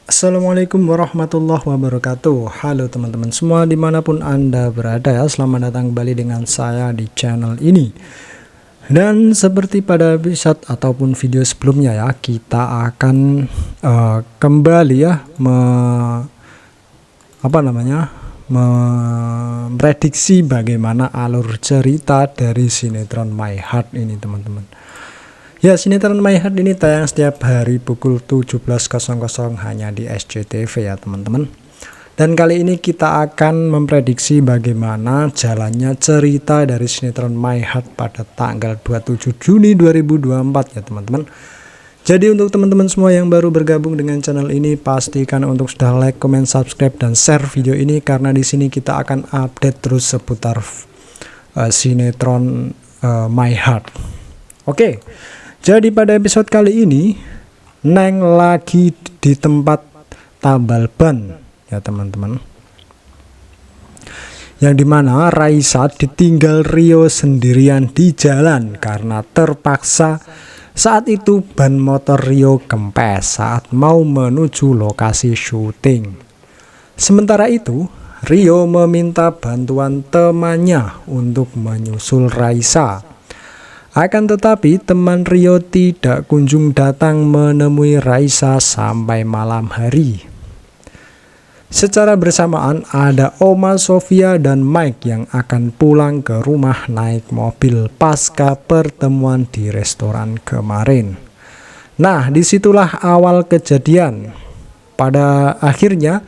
Assalamualaikum warahmatullahi wabarakatuh. Halo teman-teman semua dimanapun Anda berada ya. Selamat datang kembali dengan saya di channel ini. Dan seperti pada episode ataupun video sebelumnya ya, kita akan kembali ya memprediksi bagaimana alur cerita dari sinetron My Heart ini teman-teman. Ya, sinetron My Heart ini tayang setiap hari pukul 17.00 hanya di SCTV ya teman-teman. Dan kali ini kita akan memprediksi bagaimana jalannya cerita dari sinetron My Heart pada tanggal 27 Juni 2024 ya teman-teman. Jadi untuk teman-teman semua yang baru bergabung dengan channel ini, pastikan untuk sudah like, comment, subscribe, dan share video ini, karena di sini kita akan update terus seputar sinetron My Heart. Oke. Jadi pada episode kali ini Neng lagi di tempat tambal ban ya teman-teman, yang dimana Raisa ditinggal Rio sendirian di jalan karena terpaksa saat itu ban motor Rio kempes saat mau menuju lokasi syuting. Sementara itu Rio meminta bantuan temannya untuk menyusul Raisa. Akan tetapi teman Rio tidak kunjung datang menemui Raisa sampai malam hari. Secara bersamaan ada Oma Sofia dan Mike yang akan pulang ke rumah naik mobil pasca pertemuan di restoran kemarin. Nah, disitulah awal kejadian. Pada akhirnya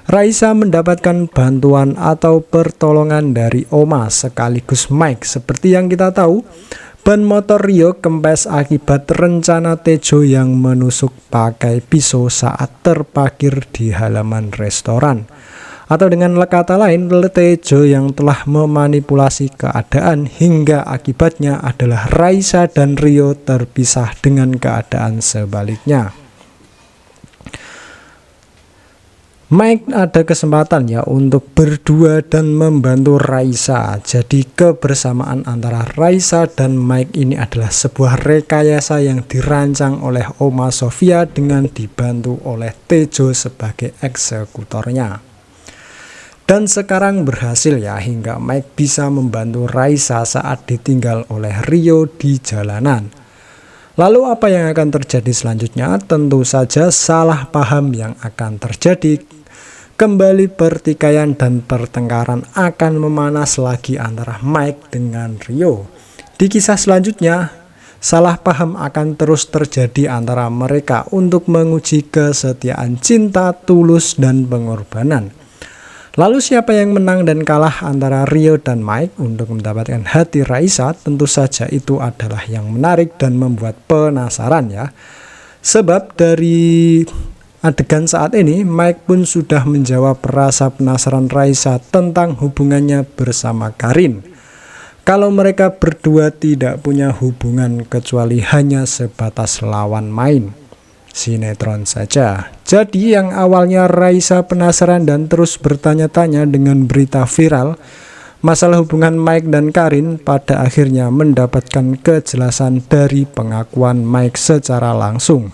Raisa mendapatkan bantuan atau pertolongan dari Oma sekaligus Mike. Seperti yang kita tahu, ban motor Rio kempes akibat rencana Tejo yang menusuk pakai pisau saat terparkir di halaman restoran. Atau dengan kata lain, Tejo yang telah memanipulasi keadaan hingga akibatnya adalah Raisa dan Rio terpisah dengan keadaan sebaliknya. Mike ada kesempatan ya untuk berdua dan membantu Raisa. Jadi kebersamaan antara Raisa dan Mike ini adalah sebuah rekayasa yang dirancang oleh Oma Sofia dengan dibantu oleh Tejo sebagai eksekutornya. Dan sekarang berhasil ya, hingga Mike bisa membantu Raisa saat ditinggal oleh Rio di jalanan. Lalu apa yang akan terjadi selanjutnya? Tentu saja salah paham yang akan terjadi. Kembali pertikaian dan pertengkaran akan memanas lagi antara Mike dengan Rio. Di kisah selanjutnya, salah paham akan terus terjadi antara mereka untuk menguji kesetiaan cinta, tulus, dan pengorbanan. Lalu siapa yang menang dan kalah antara Rio dan Mike untuk mendapatkan hati Raisa? Tentu saja itu adalah yang menarik dan membuat penasaran ya. Sebab dari adegan saat ini, Mike pun sudah menjawab rasa penasaran Raisa tentang hubungannya bersama Karin. Kalau mereka berdua tidak punya hubungan kecuali hanya sebatas lawan main sinetron saja. Jadi yang awalnya Raisa penasaran dan terus bertanya-tanya dengan berita viral masalah hubungan Mike dan Karin, pada akhirnya mendapatkan kejelasan dari pengakuan Mike secara langsung.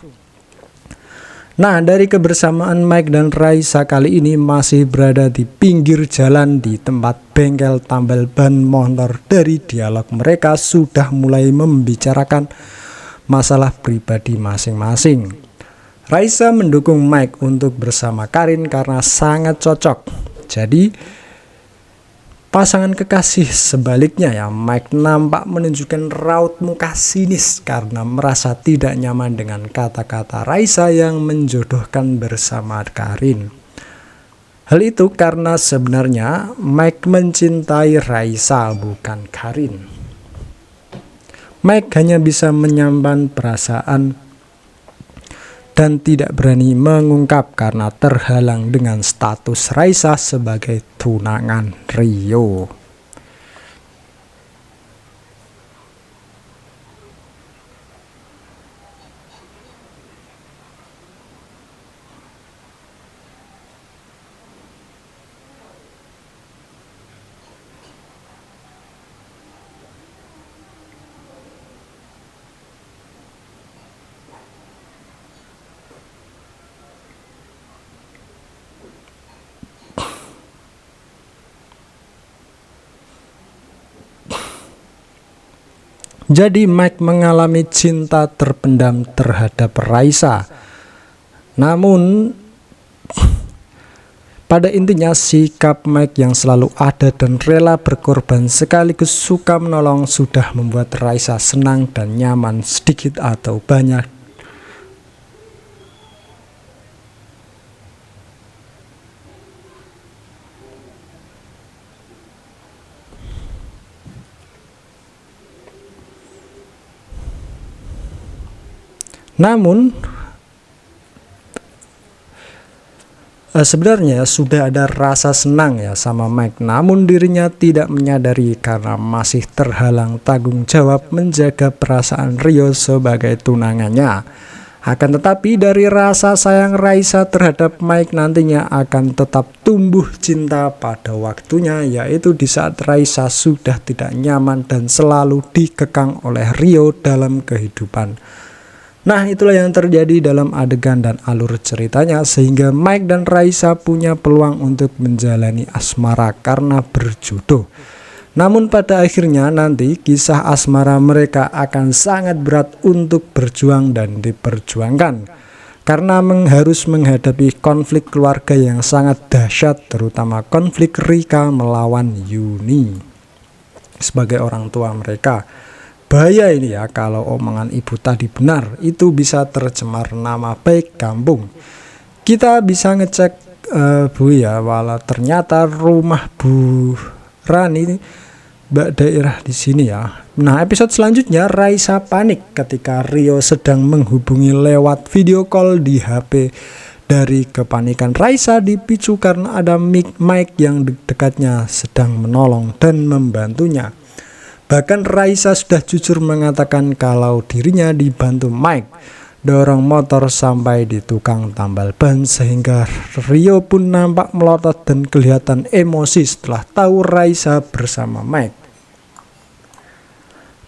Nah, dari kebersamaan Mike dan Raisa kali ini masih berada di pinggir jalan di tempat bengkel tambal ban motor. Dari dialog mereka sudah mulai membicarakan masalah pribadi masing-masing. Raisa mendukung Mike untuk bersama Karin karena sangat cocok. Jadi pasangan kekasih sebaliknya ya, Mike nampak menunjukkan raut muka sinis karena merasa tidak nyaman dengan kata-kata Raisa yang menjodohkan bersama Karin. Hal itu karena sebenarnya Mike mencintai Raisa bukan Karin. Mike hanya bisa menyimpan perasaan dan tidak berani mengungkap karena terhalang dengan status Raisa sebagai tunangan Rio. Jadi Mike mengalami cinta terpendam terhadap Raisa. Namun pada intinya sikap Mike yang selalu ada dan rela berkorban sekaligus suka menolong sudah membuat Raisa senang dan nyaman sedikit atau banyak. Namun sebenarnya sudah ada rasa senang ya sama Mike, namun dirinya tidak menyadari karena masih terhalang tanggung jawab menjaga perasaan Rio sebagai tunangannya. Akan tetapi dari rasa sayang Raisa terhadap Mike nantinya akan tetap tumbuh cinta pada waktunya, yaitu di saat Raisa sudah tidak nyaman dan selalu dikekang oleh Rio dalam kehidupan. Nah, itulah yang terjadi dalam adegan dan alur ceritanya, sehingga Mike dan Raisa punya peluang untuk menjalani asmara karena berjodoh. Namun pada akhirnya nanti kisah asmara mereka akan sangat berat untuk berjuang dan diperjuangkan, karena harus menghadapi konflik keluarga yang sangat dahsyat, terutama konflik Rika melawan Yuni sebagai orang tua mereka. Bahaya ini ya kalau omongan ibu tadi benar, itu bisa tercemar nama baik kampung. Kita bisa ngecek Bu ya, walau ternyata rumah Bu Rani Mbak daerah di sini ya. Nah, episode selanjutnya Raisa panik ketika Rio sedang menghubungi lewat video call di HP. Dari kepanikan Raisa dipicu karena ada Mike yang dekatnya sedang menolong dan membantunya. Bahkan Raisa sudah jujur mengatakan kalau dirinya dibantu Mike dorong motor sampai di tukang tambal ban, sehingga Rio pun nampak melotot dan kelihatan emosi setelah tahu Raisa bersama Mike.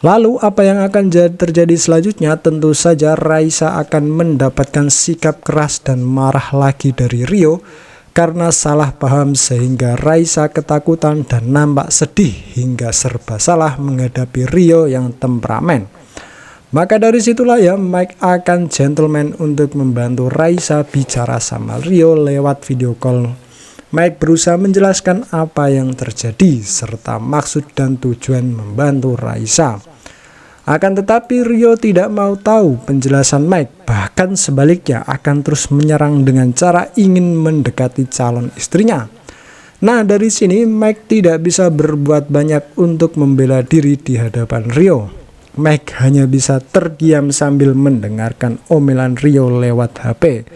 Lalu apa yang akan terjadi selanjutnya? Tentu saja Raisa akan mendapatkan sikap keras dan marah lagi dari Rio karena salah paham, sehingga Raisa ketakutan dan nampak sedih hingga serba salah menghadapi Rio yang temperamen. Maka dari situlah ya Mike akan gentleman untuk membantu Raisa bicara sama Rio lewat video call. Mike berusaha menjelaskan apa yang terjadi serta maksud dan tujuan membantu Raisa. Akan tetapi Rio tidak mau tahu penjelasan Mike, bahkan sebaliknya akan terus menyerang dengan cara ingin mendekati calon istrinya. Nah, dari sini Mike tidak bisa berbuat banyak untuk membela diri di hadapan Rio. Mike hanya bisa terdiam sambil mendengarkan omelan Rio lewat HP.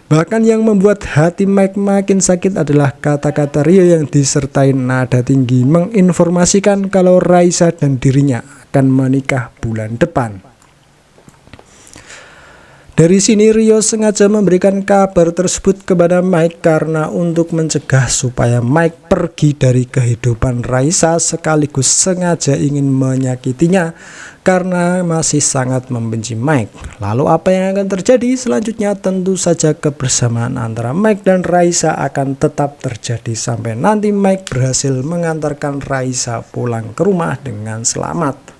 Bahkan yang membuat hati Mike makin sakit adalah kata-kata Rio yang disertai nada tinggi menginformasikan kalau Raisa dan dirinya akan menikah bulan depan. Dari sini Rio sengaja memberikan kabar tersebut kepada Mike karena untuk mencegah supaya Mike pergi dari kehidupan Raisa, sekaligus sengaja ingin menyakitinya karena masih sangat membenci Mike. Lalu apa yang akan terjadi selanjutnya? Tentu saja kebersamaan antara Mike dan Raisa akan tetap terjadi sampai nanti Mike berhasil mengantarkan Raisa pulang ke rumah dengan selamat.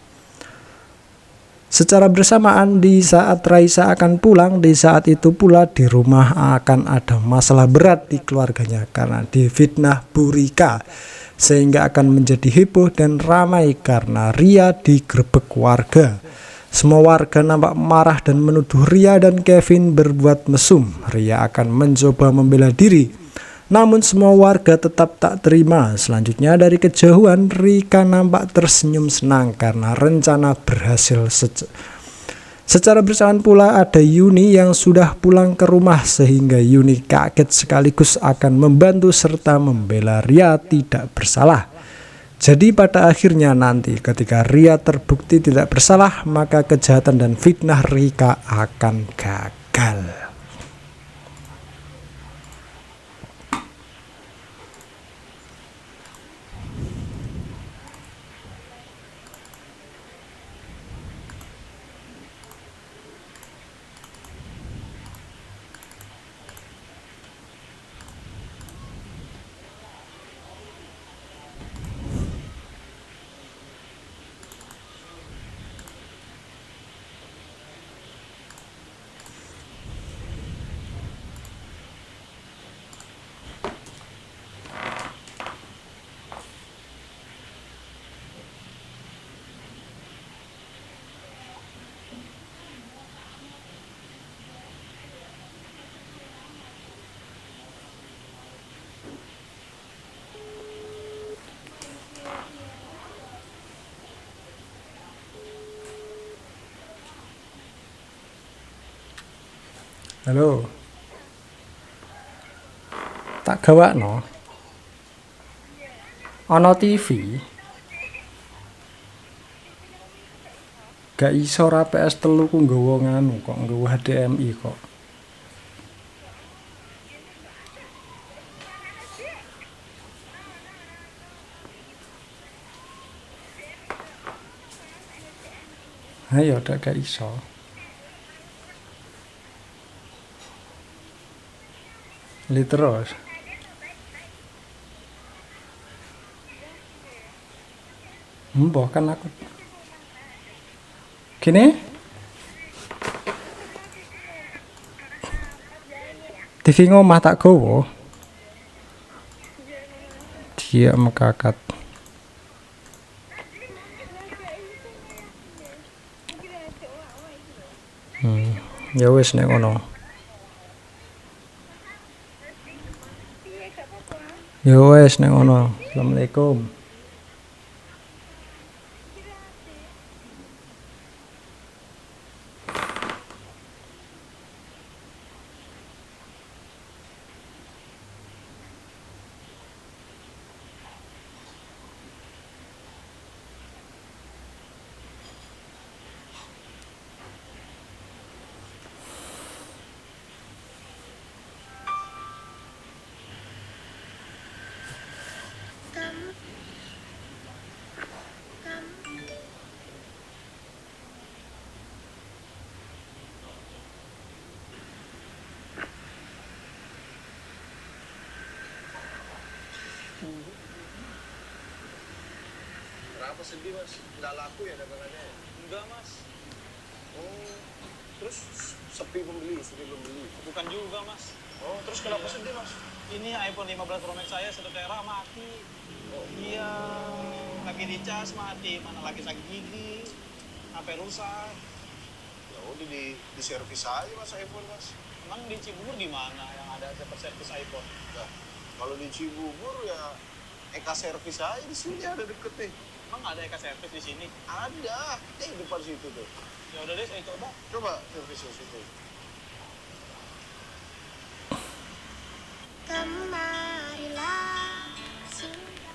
Secara bersamaan di saat Raisa akan pulang, di saat itu pula di rumah akan ada masalah berat di keluarganya karena difitnah Bu Rika, sehingga akan menjadi heboh dan ramai karena Ria digerebek warga. Semua warga nampak marah dan menuduh Ria dan Kevin berbuat mesum. Ria akan mencoba membela diri, namun semua warga tetap tak terima. Selanjutnya dari kejauhan Rika nampak tersenyum senang karena rencana berhasil. Secara bersamaan pula ada Yuni yang sudah pulang ke rumah, sehingga Yuni kaget sekaligus akan membantu serta membela Ria tidak bersalah. Jadi pada akhirnya nanti ketika Ria terbukti tidak bersalah, maka kejahatan dan fitnah Rika akan gagal. Halo. Tak gawakno. Ana TV. Gak iso ra PS3 ku nggawa nganu kok, nggawa HDMI kok. Ayo gak iso. Li terus. Mbah kan aku. Gini? TV ngomah tak gowo. Dia mekakat. Ya wis nek ngono. Ya wis nek ngono. Assalamualaikum. Kenapa sedih mas? Nggak laku ya dagangannya? Enggak mas. Oh, terus sepi pembeli? Bukan juga mas. Oh, terus kenapa sedih mas? Ini iPhone 15 Pro Max saya satu tera mati. Oh iya, lagi dicas mati, mana lagi sakit gigi, HP rusak. Ya udah di servis aja mas iPhone mas. Emang di Cibubur di mana yang ada servis iPhone? Nah, kalau di Cibubur ya Eka Servis aja di sini ada deket nih. Emang ada Eka Servis di sini? Ada, depan situ tuh. Ya udah deh, saya coba. Coba servisnya situ. Kemarilah sudah.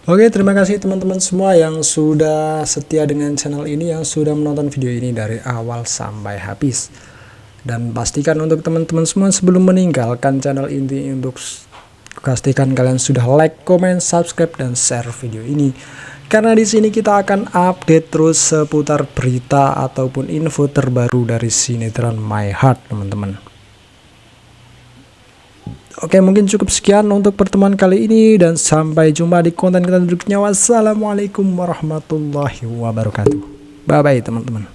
Oke, terima kasih teman-teman semua yang sudah setia dengan channel ini, yang sudah menonton video ini dari awal sampai habis. Dan pastikan untuk teman-teman semua sebelum meninggalkan channel ini, untuk pastikan kalian sudah like, comment, subscribe, dan share video ini. Karena di sini kita akan update terus seputar berita ataupun info terbaru dari sinetron My Heart, teman-teman. Oke, mungkin cukup sekian untuk pertemuan kali ini, dan sampai jumpa di konten-konten berikutnya. Wassalamualaikum warahmatullahi wabarakatuh. Bye bye teman-teman.